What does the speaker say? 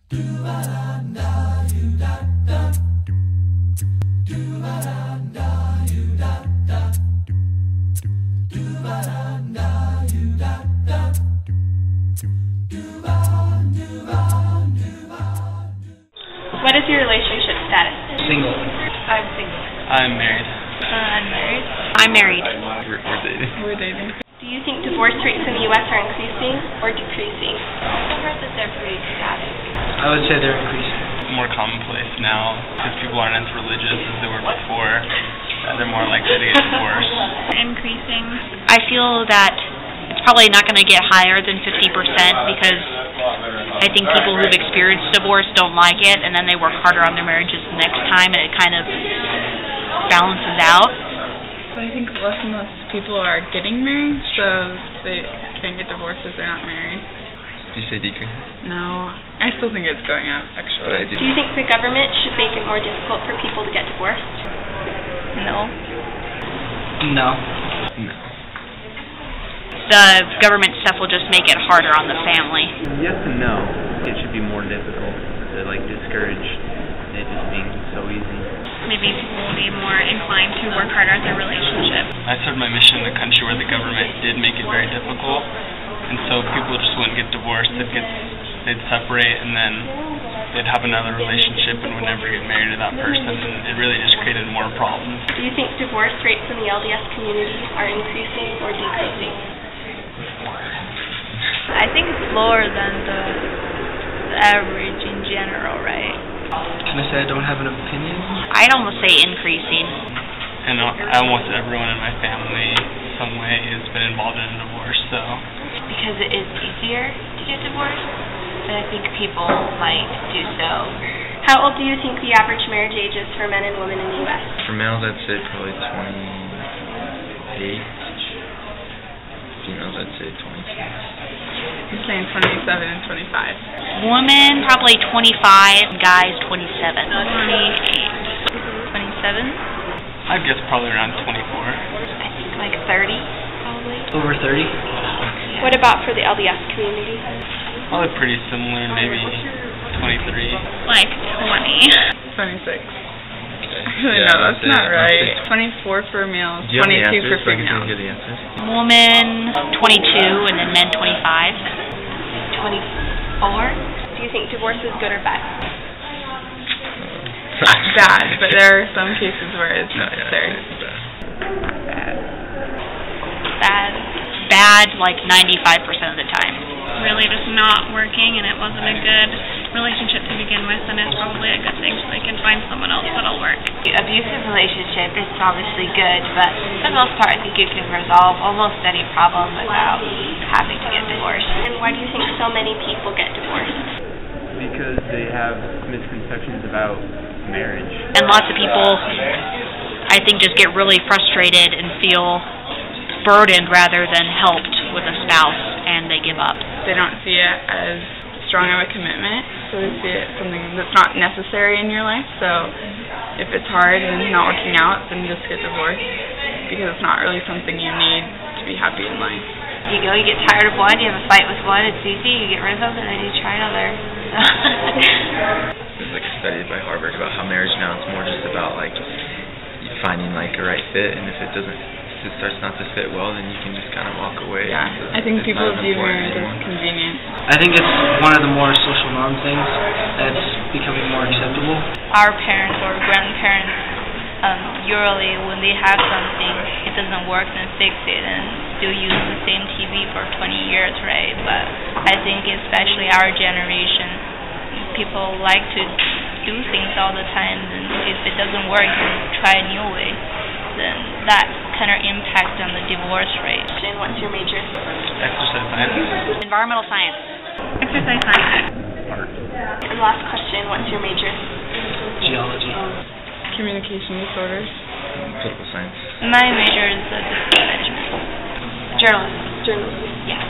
What is your relationship status? Single. I'm single. I'm married. I'm married. I'm married. We're dating. We're dating. Do you think divorce rates in the U.S. are increasing or decreasing? I've heard that they're pretty static. I would say they're increasing. More commonplace now because people aren't as religious as they were before. They're more likely to get divorced. Increasing. I feel that it's probably not going to get higher than 50% because I think people who've experienced divorce don't like it, and then they work harder on their marriages the next time, and it kind of balances out. I think less and less people are getting married, so they can get divorced if they're not married. Did you say decrease? No, I still think it's going up, actually. Do you think the government should make it more difficult for people to get divorced? No. No. No. The government stuff will just make it harder on the family. Yes and no. It should be more difficult to discourage it just being so easy. Maybe people will be more inclined to work harder at their relationship. I started my mission in a country where the government did make it very difficult, and so people just wouldn't get divorced. They'd separate, and then they'd have another relationship and would never get married to that person, and it really just created more problems. Do you think divorce rates in the LDS community are increasing or decreasing? I think it's lower than the average in general, right? Can I say I don't have an opinion? I'd almost say increasing. And almost everyone in my family, some way, has been involved in a divorce, so. Because it is easier to get divorced, but I think people might do so. How old do you think the average marriage age is for men and women in the U.S.? For males, I'd say probably 28. Females, I'd say 26. I'm saying 27 and 25. Women, probably 25, guys, 27. 28. 27? I guess probably around 24. I think like 30, probably. Over 30? What about for the LDS community? Probably pretty similar, maybe 23. Like 20. 26. Actually, no, that's not right. 24 for males, 22 for females. Do you have the answers? Woman, 22, and then men, 25. 24? Do you think divorce is good or bad? Bad, but there are some cases where it's necessary. Bad. Bad, like 95% of the time. Really just not working, and it wasn't a good relationship to begin with, and it's probably a good thing so they can find someone else that'll work. Abusive relationship is obviously good, but for the most part I think you can resolve almost any problem without having to get divorced. And why do you think so many people get divorced? Because they have misconceptions about marriage. And lots of people, I think, just get really frustrated and feel burdened rather than helped with a spouse, and they give up. They don't see it as strong of a commitment, so they see it something that's not necessary in your life. So if it's hard and not working out, then just get divorced, because it's not really something you need to be happy in life. You go, you get tired of one, you have a fight with one, it's easy, you get rid of them, and then you try another. There's like a study by Harvard about how marriage now is more just about finding a right fit, and if it starts not to fit well, then you can just kind of walk away. Yeah, I think people view marriage as convenient. I think it's one of the more social norm things that's becoming more acceptable. Our parents or grandparents, usually when they have something, it doesn't work, then fix it and still use the same TV for 20 years, right? But I think especially our generation, people like to do things all the time, and if it doesn't work, you try a new way. Then that kind of impact on the divorce rate. And what's your major? Exercise science. Environmental science. Exercise science. Art. And last question, what's your major? Geology. Communication disorders. Political science. My major is display management. Journalism. Journalism. Yeah.